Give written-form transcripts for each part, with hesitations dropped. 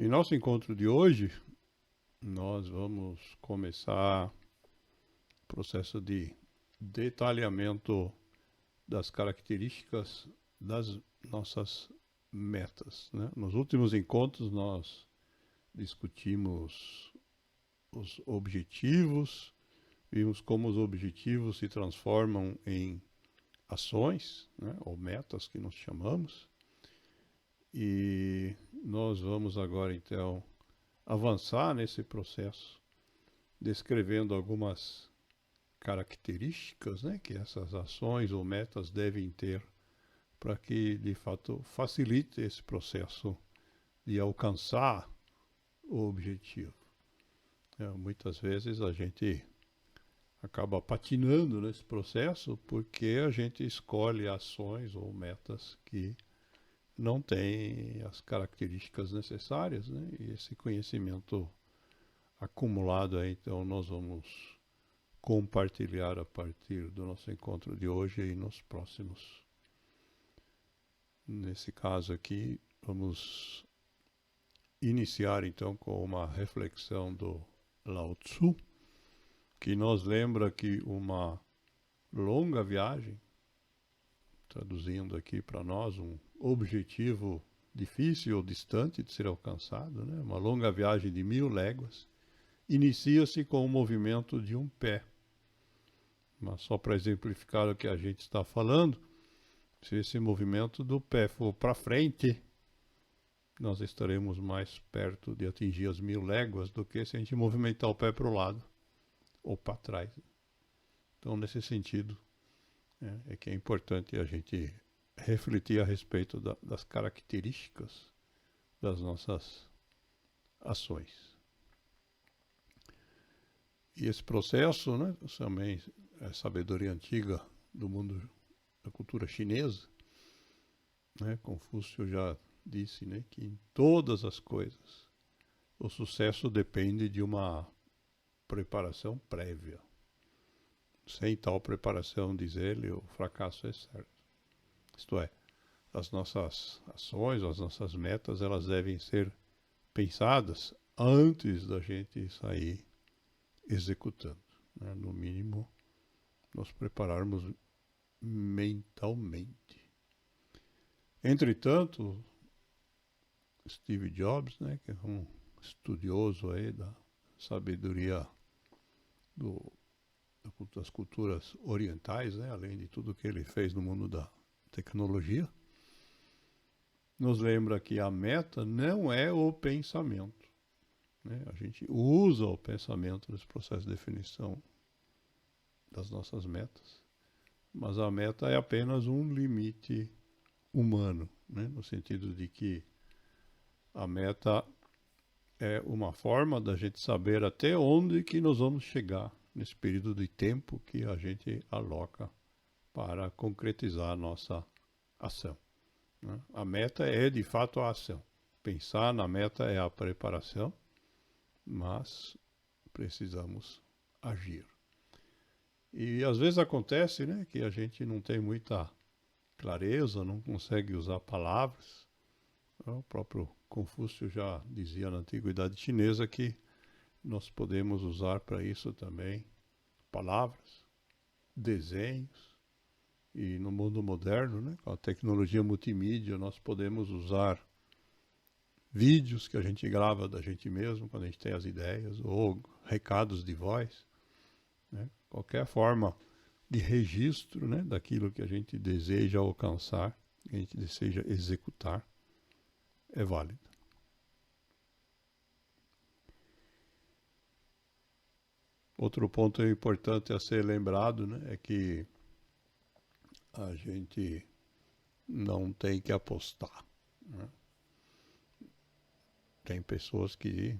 Em nosso encontro de hoje, nós vamos começar o processo de detalhamento das características das nossas metas, né? Nos últimos encontros, nós discutimos os objetivos, vimos como os objetivos se transformam em ações, né? Ou metas que nós chamamos, e nós vamos agora então avançar nesse processo, descrevendo algumas características, né, que essas ações ou metas devem ter para que, de fato, facilite esse processo de alcançar o objetivo. Muitas vezes a gente acaba patinando nesse processo porque a gente escolhe ações ou metas que não têm as características necessárias, né? E esse conhecimento acumulado aí, então nós vamos compartilhar a partir do nosso encontro de hoje e nos próximos. Nesse caso aqui, vamos iniciar então com uma reflexão do Lao Tzu, que nos lembra que uma longa viagem, traduzindo aqui para nós, um objetivo difícil ou distante de ser alcançado, né? Uma longa viagem de 1000 léguas, inicia-se com o movimento de um pé. Mas só para exemplificar o que a gente está falando, se esse movimento do pé for para frente, nós estaremos mais perto de atingir as 1000 léguas do que se a gente movimentar o pé para o lado ou para trás. Então, nesse sentido, é que é importante a gente refletir a respeito das características das nossas ações. E esse processo, né, também é sabedoria antiga do mundo da cultura chinesa, né? Confúcio já disse, né, que em todas as coisas o sucesso depende de uma preparação prévia. Sem tal preparação, diz ele, o fracasso é certo. Isto é, as nossas ações, as nossas metas, elas devem ser pensadas antes da gente sair executando, né? No mínimo, nos prepararmos mentalmente. Entretanto, Steve Jobs, né, que é um estudioso aí da sabedoria das culturas orientais, né, além de tudo que ele fez no mundo da tecnologia, nos lembra que a meta não é o pensamento, né? A gente usa o pensamento nesse processo de definição das nossas metas, mas a meta é apenas um limite humano, né? No sentido de que a meta é uma forma da gente saber até onde que nós vamos chegar nesse período de tempo que a gente aloca para concretizar a nossa ação, né? A meta é de fato a ação. Pensar na meta é a preparação, mas precisamos agir. E às vezes acontece, né, que a gente não tem muita clareza, não consegue usar palavras. O próprio Confúcio já dizia na antiguidade chinesa que nós podemos usar para isso também palavras, desenhos, e no mundo moderno, né, com a tecnologia multimídia, nós podemos usar vídeos que a gente grava da gente mesmo quando a gente tem as ideias, ou recados de voz, né, qualquer forma de registro, né, daquilo que a gente deseja alcançar, que a gente deseja executar, é válido. Outro ponto importante a ser lembrado, né, é que a gente não tem que apostar, né? Tem pessoas que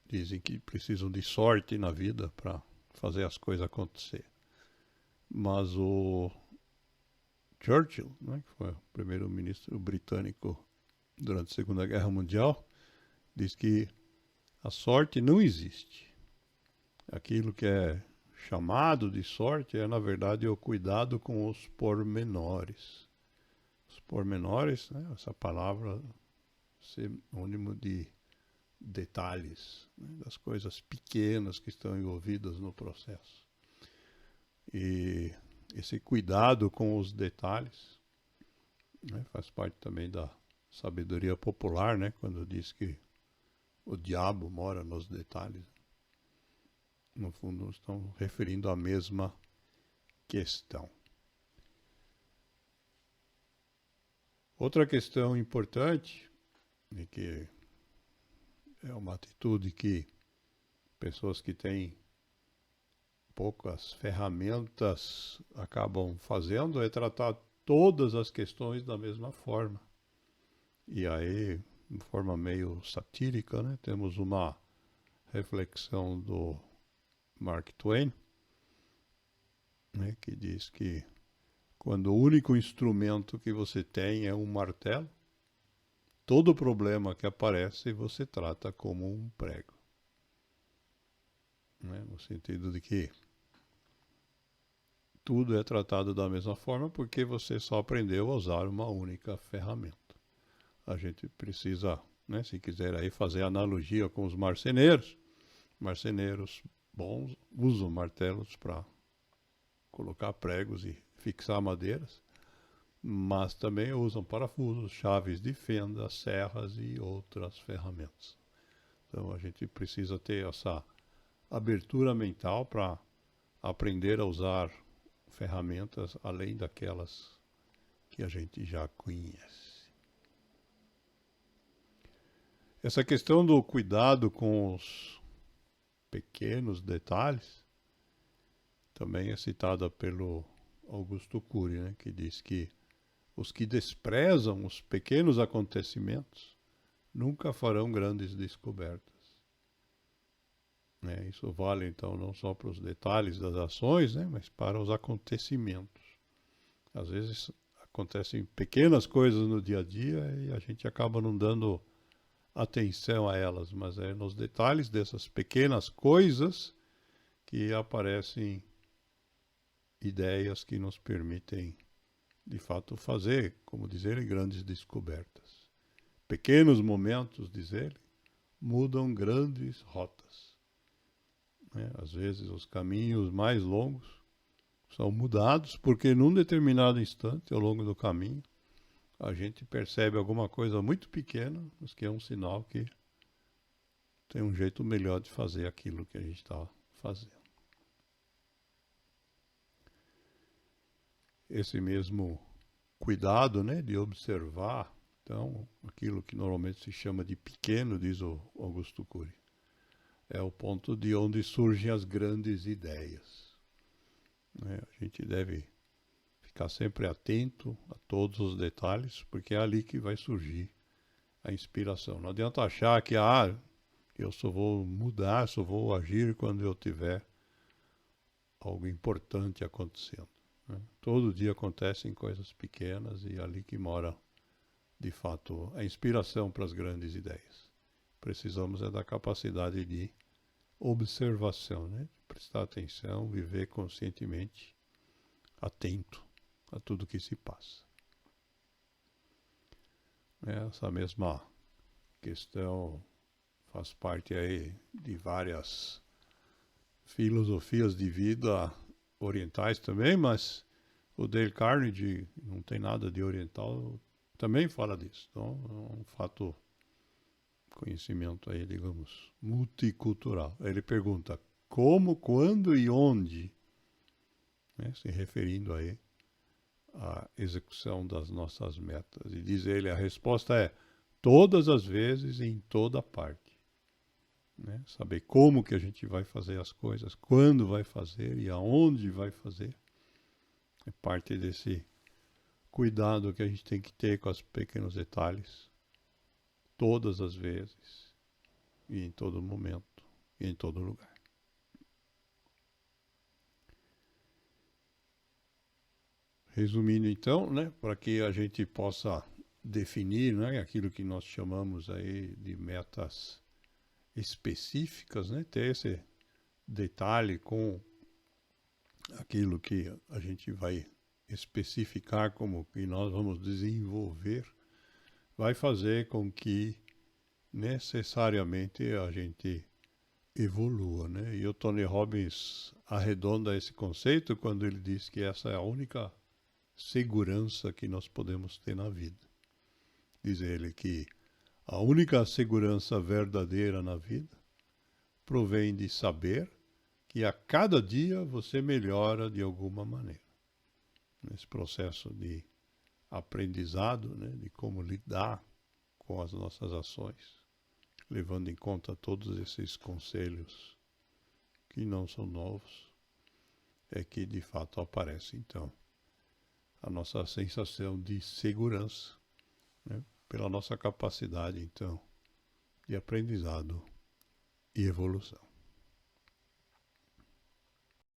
dizem que precisam de sorte na vida para fazer as coisas acontecer. Mas o Churchill, né, que foi o primeiro-ministro britânico durante a Segunda Guerra Mundial, diz que a sorte não existe. Aquilo que é chamado de sorte é, na verdade, o cuidado com os pormenores. Os pormenores, né, essa palavra sinônimo de detalhes, né, das coisas pequenas que estão envolvidas no processo. E esse cuidado com os detalhes, né, faz parte também da sabedoria popular, né, quando diz que o diabo mora nos detalhes. No fundo, estão referindo à mesma questão. Outra questão importante, e que é uma atitude que pessoas que têm poucas ferramentas acabam fazendo, é tratar todas as questões da mesma forma. E aí, de forma meio satírica, né, temos uma reflexão do Mark Twain, né, que diz que quando o único instrumento que você tem é um martelo, todo problema que aparece você trata como um prego. Né, no sentido de que tudo é tratado da mesma forma porque você só aprendeu a usar uma única ferramenta. A gente precisa, né, se quiser aí fazer analogia com os marceneiros bons usam martelos para colocar pregos e fixar madeiras, mas também usam parafusos, chaves de fenda, serras e outras ferramentas. Então a gente precisa ter essa abertura mental para aprender a usar ferramentas além daquelas que a gente já conhece. Essa questão do cuidado com os pequenos detalhes também é citada pelo Augusto Cury, né, que diz que os que desprezam os pequenos acontecimentos nunca farão grandes descobertas. Né, isso vale então não só para os detalhes das ações, né, mas para os acontecimentos. Às vezes acontecem pequenas coisas no dia a dia e a gente acaba não dando atenção a elas, mas é nos detalhes dessas pequenas coisas que aparecem ideias que nos permitem, de fato, fazer, como diz ele, grandes descobertas. Pequenos momentos, diz ele, mudam grandes rotas. Né? Às vezes os caminhos mais longos são mudados porque num determinado instante, ao longo do caminho, a gente percebe alguma coisa muito pequena, mas que é um sinal que tem um jeito melhor de fazer aquilo que a gente está fazendo. Esse mesmo cuidado, né, de observar, então, aquilo que normalmente se chama de pequeno, diz o Augusto Cury, é o ponto de onde surgem as grandes ideias. Né? A gente deve ficar sempre atento a todos os detalhes, porque é ali que vai surgir a inspiração. Não adianta achar que eu só vou mudar, só vou agir quando eu tiver algo importante acontecendo. Né? Todo dia acontecem coisas pequenas e é ali que mora, de fato, a inspiração para as grandes ideias. Precisamos é da capacidade de observação, né? Prestar atenção, viver conscientemente, atento a tudo que se passa. Essa mesma questão faz parte aí de várias filosofias de vida orientais também, mas o Dale Carnegie não tem nada de oriental, também fala disso. Então é um fato, conhecimento aí, digamos, multicultural. Ele pergunta como, quando e onde, né, se referindo aí à execução das nossas metas. E diz ele, a resposta é todas as vezes e em toda parte. Né? Saber como que a gente vai fazer as coisas, quando vai fazer e aonde vai fazer. É parte desse cuidado que a gente tem que ter com os pequenos detalhes, todas as vezes, e em todo momento, e em todo lugar. Resumindo então, né, para que a gente possa definir, né, aquilo que nós chamamos aí de metas específicas, né, ter esse detalhe com aquilo que a gente vai especificar como que nós vamos desenvolver, vai fazer com que necessariamente a gente evolua, né? E o Tony Robbins arredonda esse conceito quando ele diz que essa é a única segurança que nós podemos ter na vida. Diz ele que a única segurança verdadeira na vida provém de saber que a cada dia você melhora de alguma maneira. Nesse processo de aprendizado, né, de como lidar com as nossas ações, levando em conta todos esses conselhos que não são novos, é que de fato aparece então a nossa sensação de segurança, né, pela nossa capacidade então de aprendizado e evolução.